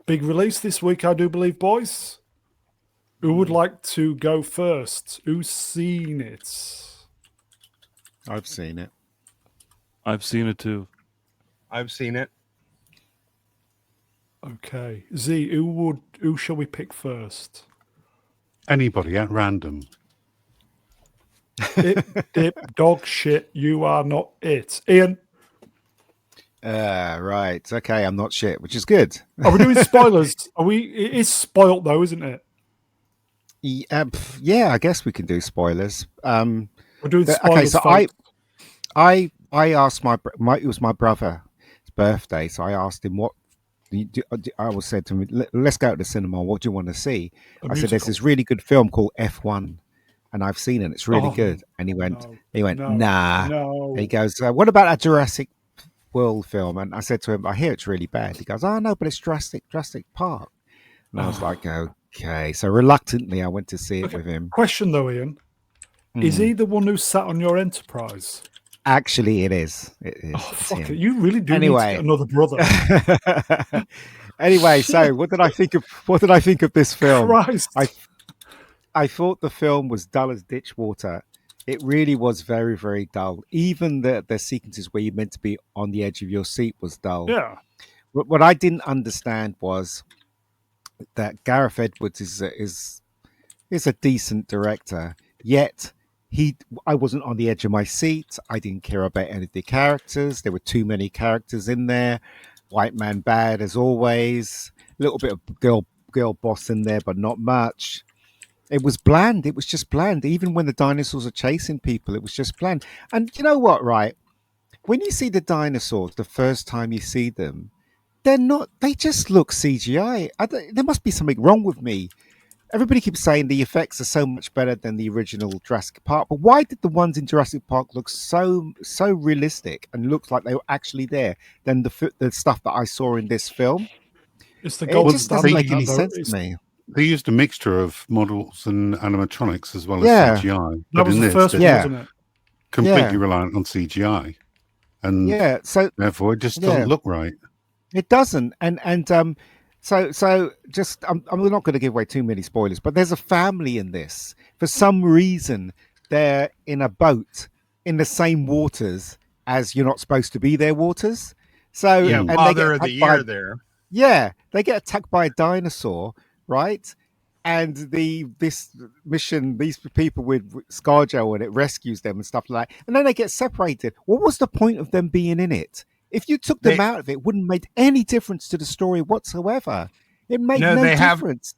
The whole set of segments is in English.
Big release this week, I do believe, boys. Who would like to go first? Who's seen it? I've seen it. I've seen it too. I've seen it. Okay. Z, who shall we pick first? Anybody at random. Dip, dog shit, you are not it. Ian? Right. Okay, I'm not shit, which is good. Are we doing spoilers? It is spoilt though, isn't it? Yeah, I guess we can do spoilers. We're doing spoilers. Okay, so folks. I asked it was my brother's birthday, so I asked him I said to him, let's go to the cinema. What do you want to see? I said, there's this really good film called F1, and I've seen it. It's really good. And he went, nah. No. And he goes, what about a Jurassic World film? And I said to him, I hear it's really bad. He goes, oh no, but it's Jurassic Park. And I was like, okay. So reluctantly, I went to see it with him. Question though, Ian, is he the one who sat on your Enterprise? Actually, it is. It is. Oh, fuck it. You really do need to get another brother. Anyway, so what did I think of this film? Christ. I thought the film was dull as ditch water. It really was very, very dull. Even the sequences where you're meant to be on the edge of your seat was dull. Yeah. What I didn't understand was that Gareth Edwards is a decent director, yet I wasn't on the edge of my seat. I didn't care about any of the characters. There were too many characters in there. White man bad as always. A little bit of girl boss in there, but not much. It was bland. It was just bland. Even when the dinosaurs are chasing people, it was just bland. And you know what, right? When you see the dinosaurs the first time you see them, they just look CGI. There must be something wrong with me. Everybody keeps saying the effects are so much better than the original Jurassic Park, but why did the ones in Jurassic Park look so realistic and looked like they were actually there than the stuff that I saw in this film? It's the It just doesn't make any sense to me. They used a mixture of models and animatronics as well as CGI. That was the first one, wasn't it? Completely reliant on CGI, and so therefore it just doesn't look right. It doesn't, So just I'm not going to give away too many spoilers, but there's a family in this. For some reason, they're in a boat in the same waters as You're Not Supposed to Be There waters. So Father of the Year there. Yeah, they get attacked by a dinosaur, right? And this mission, these people with ScarJo and it rescues them and stuff like that. And then they get separated. What was the point of them being in it? If you took them out of it, it wouldn't make any difference to the story whatsoever. It made no difference.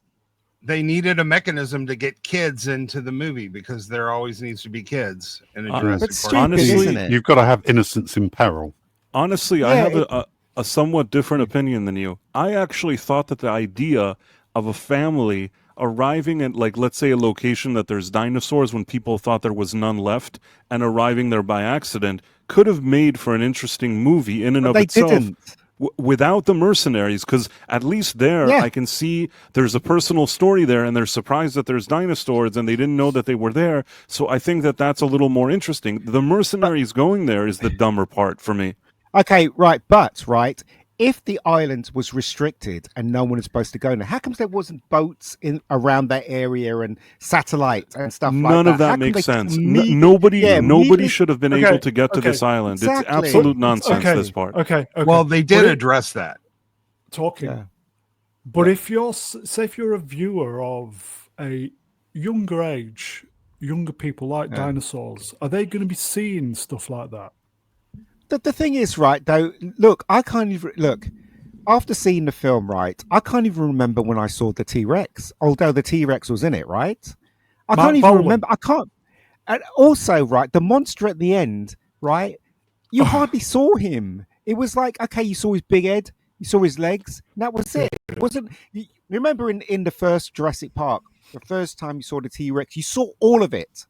They needed a mechanism to get kids into the movie because there always needs to be kids in a Jurassic Park. Honestly, you've got to have innocence in peril. Honestly, I have a somewhat different opinion than you. I actually thought that the idea of a family arriving at, like, let's say a location that there's dinosaurs when people thought there was none left and arriving there by accident could have made for an interesting movie in and of itself without the mercenaries, because at least there I can see there's a personal story there and they're surprised that there's dinosaurs and they didn't know that they were there. So I think that that's a little more interesting. The mercenaries going there is the dumber part for me. Okay, right, if the island was restricted and no one was supposed to go in, how come there wasn't boats in around that area and satellites and stuff like that? None of that makes sense. Nobody should have been able to get to this island. Exactly. It's absolute nonsense, this part. Okay. Well, they did address that. But if you're a viewer of a younger age, younger people like dinosaurs, are they going to be seeing stuff like that? The thing is, right, though, look, after seeing the film, right, I can't even remember when I saw the T-Rex, although the T-Rex was in it, right? I can't even remember. And also, right, the monster at the end, right, you hardly saw him. It was like, okay, you saw his big head, you saw his legs, and that was it. It wasn't, remember in the first Jurassic Park, the first time you saw the T-Rex, you saw all of it,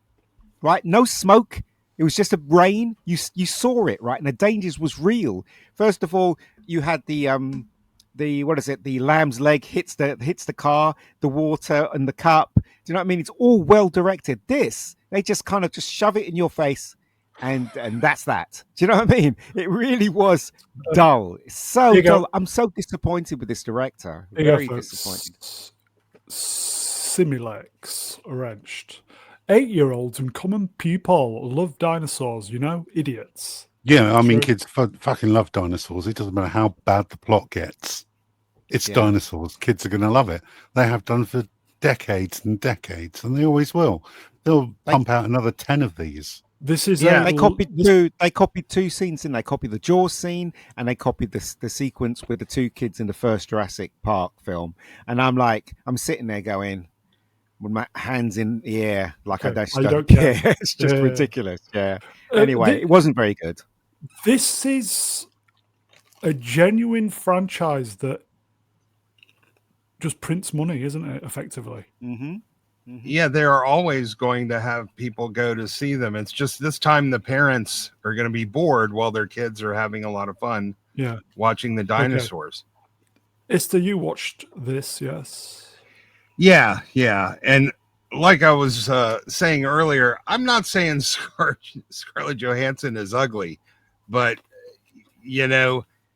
right? No smoke. It was just a rain. You saw it, right? And the dangers was real. First of all, you had the lamb's leg hits the car, the water and the cup. Do you know what I mean? It's all well directed. This, they just kind of just shove it in your face. and that's that. Do you know what I mean? It really was dull. So dull. I'm so disappointed with this director. Very disappointed. Similex wrenched. 8-year-olds and common people love dinosaurs, idiots. Yeah, I mean, kids fucking love dinosaurs. It doesn't matter how bad the plot gets. It's dinosaurs. Kids are going to love it. They have done for decades and decades, and they always will. They'll pump out another 10 of these. This is they copied two. They copied two scenes, and they copied the Jaws scene, and they copied the sequence with the two kids in the first Jurassic Park film. And I'm sitting there going, with my hands in the air, like I don't care. It's just ridiculous. Yeah. Anyway, it wasn't very good. This is a genuine franchise that just prints money, isn't it? Effectively. Mm-hmm. Mm-hmm. Yeah, they are always going to have people go to see them. It's just this time the parents are going to be bored while their kids are having a lot of fun. Yeah, watching the dinosaurs. Esther, you watched this, yes? Yeah, and like I was saying earlier, I'm not saying Scarlett Johansson is ugly, but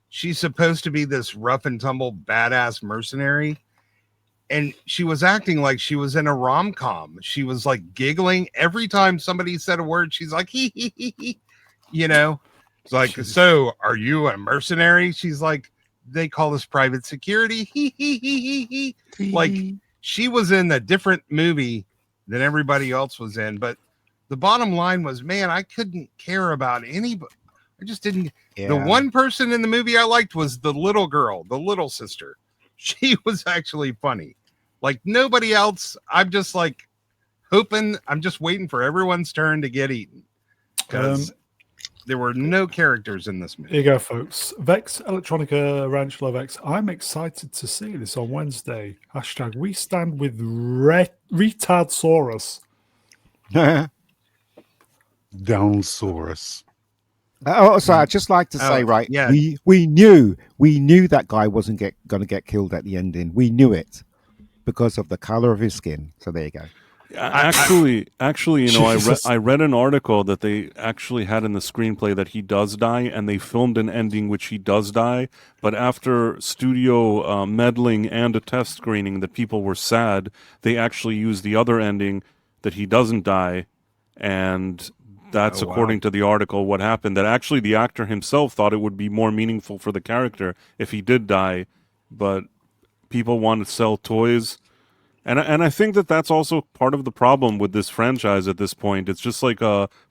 she's supposed to be this rough and tumble badass mercenary. And she was acting like she was in a rom-com. She was like giggling every time somebody said a word. She's like, hee, hee, hee, hee. It's like, so are you a mercenary? She's like, they call this private security. Hee, hee, hee, hee, hee. Like she was in a different movie than everybody else was in. But the bottom line was, man, I couldn't care about anybody. I just didn't. Yeah. The one person in the movie I liked was the little girl, the little sister. She was actually funny. Like nobody else. I'm just like hoping. I'm just waiting for everyone's turn to get eaten because there were no characters in this movie. Here you go, folks. Vex Electronica Ranch Lovex. I'm excited to see this on Wednesday. # we stand with Retardsaurus. Downsaurus. So I'd just like to say, we knew that guy wasn't going to get killed at the ending. We knew it because of the color of his skin. So there you go. Actually, I read an article that they actually had in the screenplay that he does die, and they filmed an ending which he does die. But after studio meddling and a test screening, that people were sad. They actually used the other ending that he doesn't die, and that's according to the article what happened. That actually the actor himself thought it would be more meaningful for the character if he did die, but people want to sell toys. And I think that that's also part of the problem with this franchise at this point. It's just like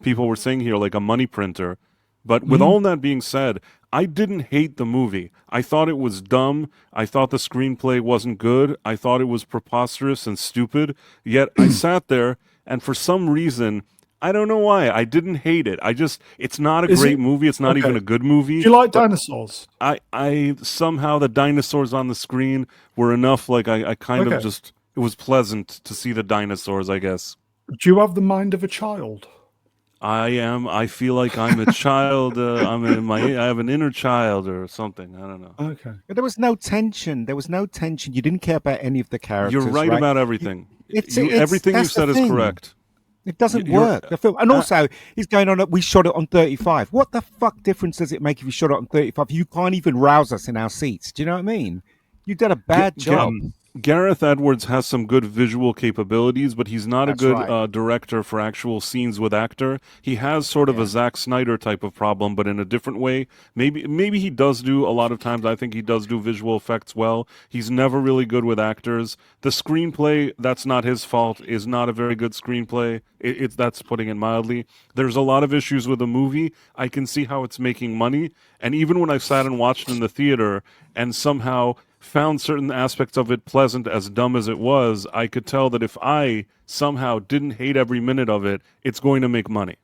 people were saying here, like a money printer. But with all that being said, I didn't hate the movie. I thought it was dumb. I thought the screenplay wasn't good. I thought it was preposterous and stupid. Yet I sat there, and for some reason, I don't know why, I didn't hate it. It's not a great movie. It's not even a good movie. Do you like dinosaurs? I somehow the dinosaurs on the screen were enough. Like I kind of just, it was pleasant to see the dinosaurs, I guess. Do you have the mind of a child? I feel like I'm a child. I have an inner child or something. I don't know. Okay. But there was no tension. You didn't care about any of the characters. You're right about everything. Everything you said is correct. It doesn't work. The film, and also he's going on. We shot it on 35. What the fuck difference does it make if you shot it on 35? You can't even rouse us in our seats. Do you know what I mean? You did a bad job. Gareth Edwards has some good visual capabilities, but he's not a good director for actual scenes with actor. He has sort of a Zack Snyder type of problem, but in a different way. Maybe he does do a lot of times. I think he does do visual effects well. He's never really good with actors. The screenplay, that's not his fault, is not a very good screenplay. That's putting it mildly. There's a lot of issues with the movie. I can see how it's making money, and even when I sat and watched in the theater and somehow found certain aspects of it pleasant, as dumb as it was, I could tell that if I somehow didn't hate every minute of it, it's going to make money.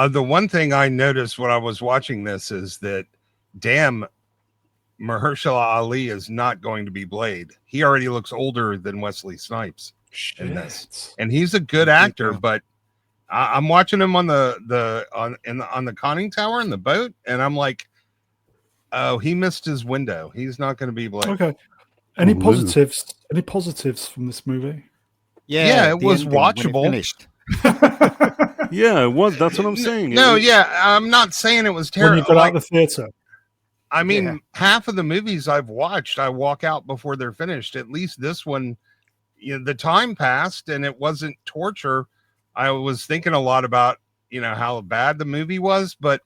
The one thing I noticed when I was watching this is that, damn, Mahershala Ali is not going to be Blade. He already looks older than Wesley Snipes in this, and he's a good actor. But I'm watching him on the conning tower in the boat, and I'm like, oh, he missed his window. He's not going to be Blade. Okay. Any positives? Any positives from this movie? Yeah, it was watchable. Yeah, it was. That's what I'm saying. No, yeah, I'm not saying it was When you terrible. got out of the theater. I mean, Yeah. half of the movies I've watched, I walk out before they're finished. At least this one, the time passed and it wasn't torture. I was thinking a lot about, how bad the movie was, but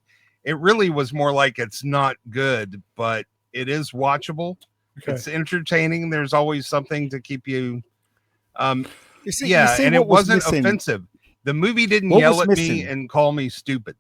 it really was more like it's not good, but it is watchable. Okay. It's entertaining. There's always something to keep you. You see, And it what was wasn't missing? offensive. The movie didn't What yell was at me missing? and call me stupid.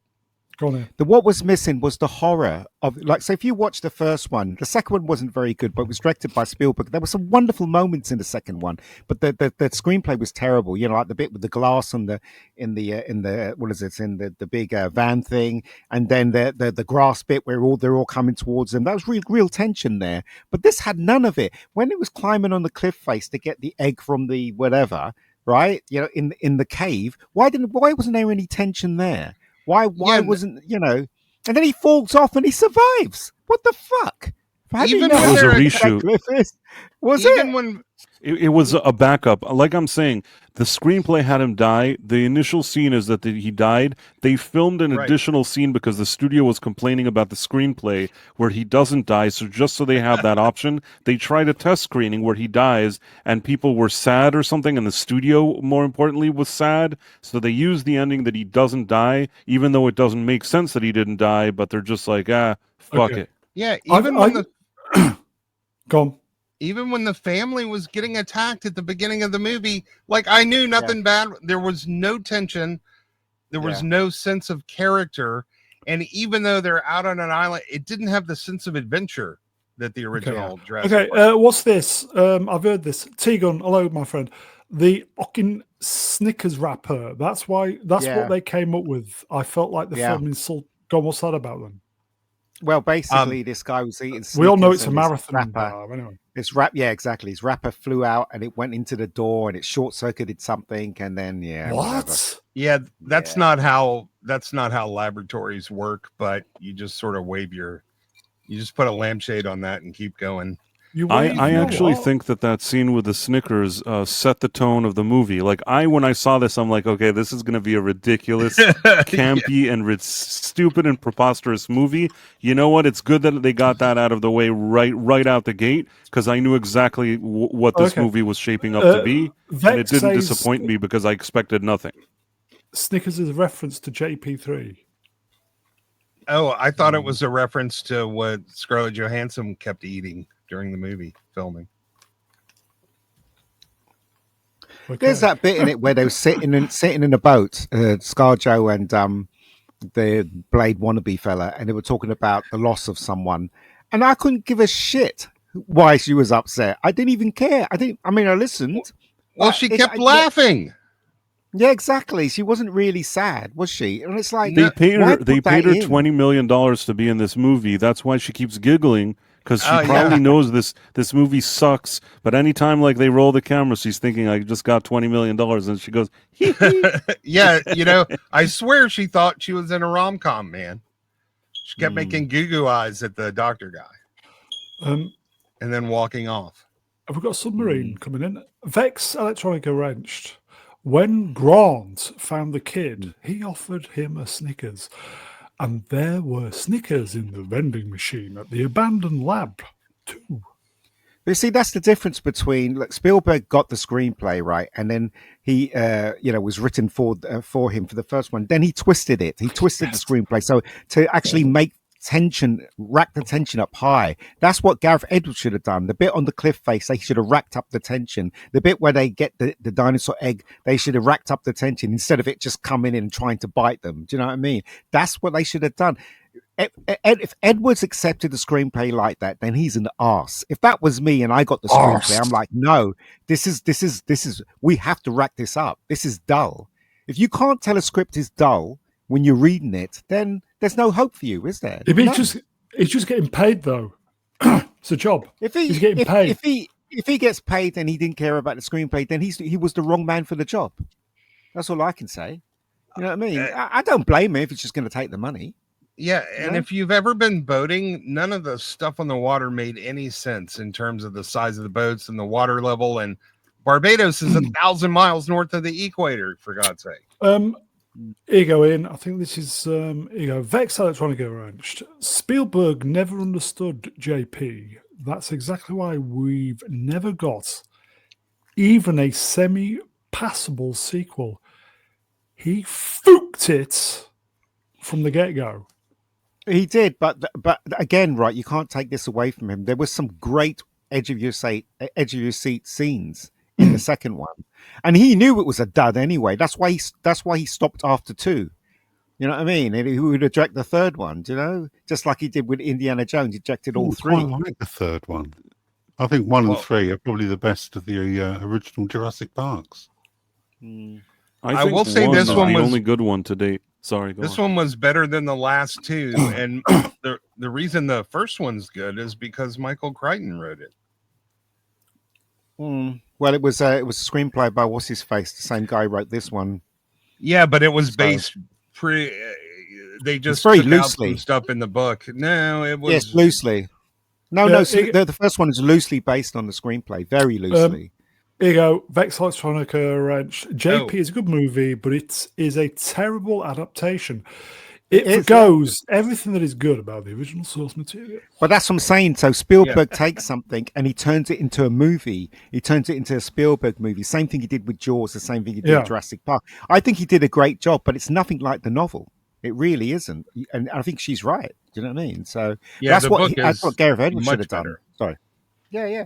Go on then. What was missing was the horror of, like, so if you watch the first one, the second one wasn't very good, but it was directed by Spielberg. There were some wonderful moments in the second one, but the screenplay was terrible. Like the bit with the glass on in the what is it, in the big van thing, and then the grass bit where they're all coming towards them. That was real tension there. But this had none of it. When it was climbing on the cliff face to get the egg from the whatever, right? In the cave. Why wasn't there any tension there? Why wasn't, and then he falls off and he survives. What the fuck? How do you Even know when how It was a they're- big that reshoot. cliff is? Was Even it? when It was a backup. Like I'm saying, the screenplay had him die. The initial scene is that he died. They filmed an Right. additional scene because the studio was complaining about the screenplay where he doesn't die. So just so they have that option, they tried a test screening where he dies and people were sad or something. And the studio, more importantly, was sad. So they used the ending that he doesn't die, even though it doesn't make sense that he didn't die. But they're just like, fuck Okay. it. yeah, Go on. even when the family was getting attacked at the beginning of the movie, like I knew nothing bad. There was no tension. There was no sense of character. And even though they're out on an island, it didn't have the sense of adventure that the original Jurassic Okay, Park. what's this? I've heard this. T-Gun, hello, my friend. The fucking Snickers wrapper. That's what they came up with. I felt like the film insult. God, what's that about then? Well, basically, this guy was eating Snickers. We all know it's a and his marathon wrapper. bar, anyway. Exactly. His wrapper flew out and it went into the door and it short circuited something, and then whatever. What? Yeah, that's not how laboratories work, but you just sort of you just put a lampshade on that and keep going. I actually think that scene with the Snickers set the tone of the movie. Like when I saw this, I'm like, okay, this is going to be a ridiculous, campy, and stupid and preposterous movie. You know what? It's good that they got that out of the way right out the gate, because I knew exactly what this movie was shaping up to be, and it didn't disappoint me because I expected nothing. Snickers is a reference to JP3. Oh, I thought it was a reference to what Scarlett Johansson kept eating during the movie filming. Okay. There's that bit in it where they were sitting in a boat, ScarJo and the Blade wannabe fella, and they were talking about the loss of someone, and I couldn't give a shit why she was upset. I didn't even care. I listened. Well, she kept laughing. Yeah, exactly. She wasn't really sad, was she? And it's like They paid her in? $20 million to be in this movie. That's why she keeps giggling, because she probably knows this movie sucks. But anytime they roll the camera, she's thinking, I just got $20 million, and she goes, hee hee. Yeah, I swear she thought she was in a rom-com, man. She kept making goo-goo eyes at the doctor guy. And then walking off. Have we got a submarine coming in? Vex Electronica wrenched. When Grant found the kid, he offered him a Snickers. And there were Snickers in the vending machine at the abandoned lab, too. But you see, that's the difference between Spielberg got the screenplay right, and then he, was written for him for the first one. Then he twisted it. He twisted the screenplay so to actually make rack the tension up high. That's what Gareth Edwards should have done. The bit on the cliff face, they should have racked up the tension. The bit where they get the dinosaur egg, they should have racked up the tension instead of it just coming in and trying to bite them. Do you know what I mean? That's what they should have done. If Edwards accepted the screenplay like that, then he's an arse. If that was me and I got the screenplay, I'm like, no, this is we have to rack this up. This is dull. If you can't tell a script is dull when you're reading it, then there's no hope for you, is there? He's just getting paid, though. It's a job. He's getting paid. If he gets paid and he didn't care about the screenplay, then he was the wrong man for the job. That's all I can say. You know what I mean? I don't blame him if he's just going to take the money. Yeah, and if you've ever been boating, none of the stuff on the water made any sense in terms of the size of the boats and the water level. And Barbados is 1,000 miles north of the equator, for God's sake. Here you go, Ian. I think this is here you go. Vex Electronica Ranch. Spielberg never understood JP. That's exactly why we've never got even a semi-passable sequel. He fooked it from the get-go. He did, but again, right? You can't take this away from him. There was some great edge of your seat scenes in the second one, and he knew it was a dud anyway. That's why he stopped after 2. You know what I mean? And he would direct the third one. Do you know, just like he did with Indiana Jones, he directed all 3. I like the third one. I think 1 and Well- 3 are probably the best of the original Jurassic Parks. I think will say one this is one the was- only good one to date. Sorry, go This on. one was better than the last 2, and the reason the first one's good is because Michael Crichton wrote it. Well, it was a screenplay by what's his face, the same guy wrote this one. Yeah, but it was So- based they just very took out loosely. some stuff in the book. No, it was Yes, loosely. No, Yeah, the first one is loosely based on the screenplay, very loosely. Here you go. Vex Electronica Ranch. JP Oh. is a good movie, but it is a terrible adaptation. It It is, forgoes everything that is good about the original source material. But that's what I'm saying. So Spielberg takes something and he turns it into a movie. He turns it into a Spielberg movie. Same thing he did with Jaws, the same thing he did Yeah. with Jurassic Park. I think he did a great job, but it's nothing like the novel. It really isn't. And I think she's right. Do you know what I mean? So Yeah, that's the what book that's is what Gareth Edwards much should have done. better. Sorry. Yeah.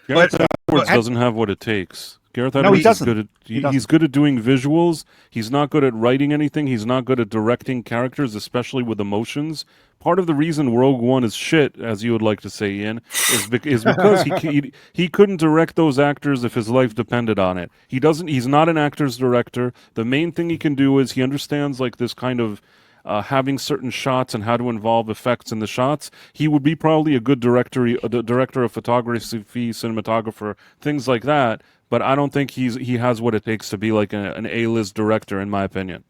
Gareth But- Edwards but- doesn't have what it takes. Gareth No, he Edwards is doesn't. good at He doesn't. he's good at doing visuals. He's not good at writing anything. He's not good at directing characters, especially with emotions. Part of the reason Rogue One is shit, as you would like to say, Ian, is because he couldn't direct those actors if his life depended on it. He's not an actor's director. The main thing he can do is he understands like this kind of having certain shots and how to involve effects in the shots. He would be probably a good director of photography, cinematographer, things like that. But I don't think he has what it takes to be like an A-list director, in my opinion.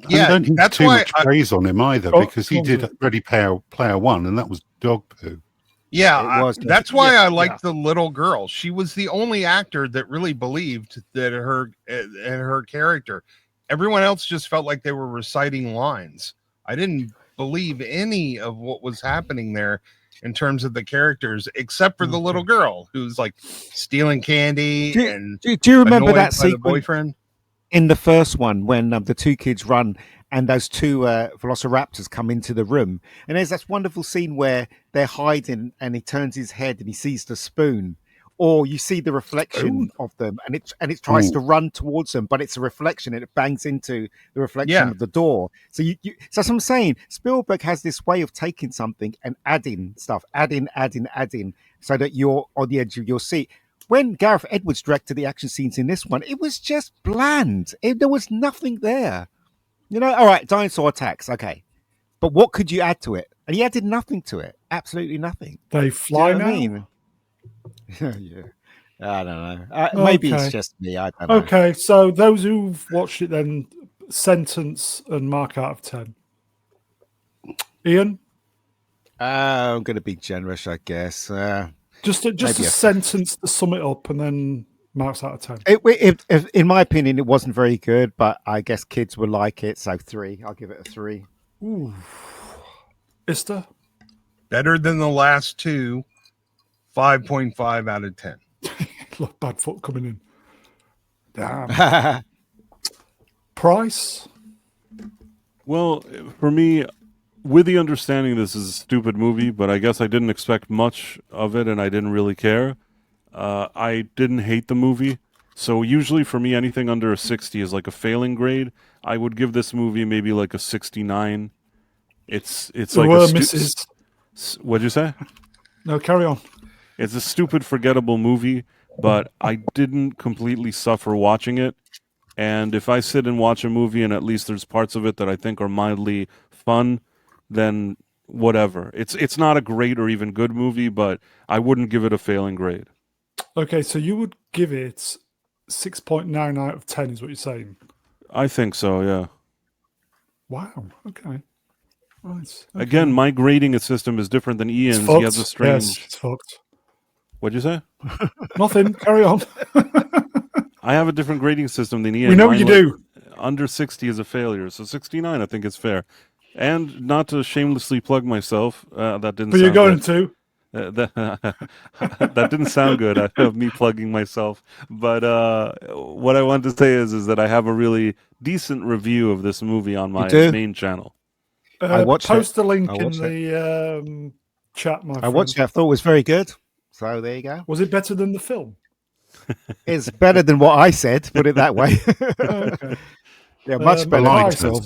Yeah, I don't think that's too why much praise on him either, Oh, because he oh, did sorry. Ready Player One, and that was dog poo. Yeah, It was- that's why yeah, I liked the little girl. She was the only actor that really believed that her character. Everyone else just felt like they were reciting lines. I didn't believe any of what was happening there in terms of the characters, except for the little girl who's like stealing candy Do- and Do you remember annoyed that by the sequence boyfriend. in the first one when the 2 kids run and those 2 velociraptors come into the room? And there's that wonderful scene where they're hiding and he turns his head and he sees the spoon, or you see the reflection of them and it tries to run towards them, but it's a reflection and it bangs into the reflection Yeah. of the door. So so that's what I'm saying. Spielberg has this way of taking something and adding stuff, adding, so that you're on the edge of your seat. When Gareth Edwards directed the action scenes in this one, it was just bland. There was nothing there. You know, all right, dinosaur attacks, okay. But what could you add to it? And he added nothing to it. Absolutely nothing. They Do you fly know what now. I mean? Yeah. I don't know. Maybe Okay. it's just me. I don't know. Okay, so those who've watched it then sentence and mark out of 10. Ian, I'm going to be generous, I guess. just a Maybe a- sentence to sum it up and then marks out of 10. In my opinion, it wasn't very good, but I guess kids will like it. So 3. I'll give it a 3. Ooh. Ista? Better than the last 2. 5.5 out of 10. Look, bad foot coming in. Damn. Price? Well, for me, with the understanding this is a stupid movie, but I guess I didn't expect much of it and I didn't really care. I didn't hate the movie. So usually for me, anything under a 60 is like a failing grade. I would give this movie maybe like a 69. It's There like were a misses. What'd you say? No, carry on. It's a stupid, forgettable movie, but I didn't completely suffer watching it. And if I sit and watch a movie and at least there's parts of it that I think are mildly fun, then whatever. It's not a great or even good movie, but I wouldn't give it a failing grade. Okay, so you would give it 6.9 out of 10 is what you're saying. I think so, yeah. Wow, okay. Right. Okay. Again, my grading system is different than It's Ian's. fucked. He has a strange... Yes, it's fucked. What'd you say? Nothing, carry on. I have a different grading system than Ian. We know what Mine you do. under 60 is a failure. So 69, I think, is fair. And not to shamelessly plug myself, that didn't. But you're sound going good. to. That didn't sound good. Of me plugging myself. But what I want to say is that I have a really decent review of this movie on my main channel. I watched post it. the link I in watched the chat, my friend. I watched it. I thought it was very good. So there you go. Was it better than the film? It's better than what I said. Put it that way. Okay. Yeah, much better I than liked the it. film.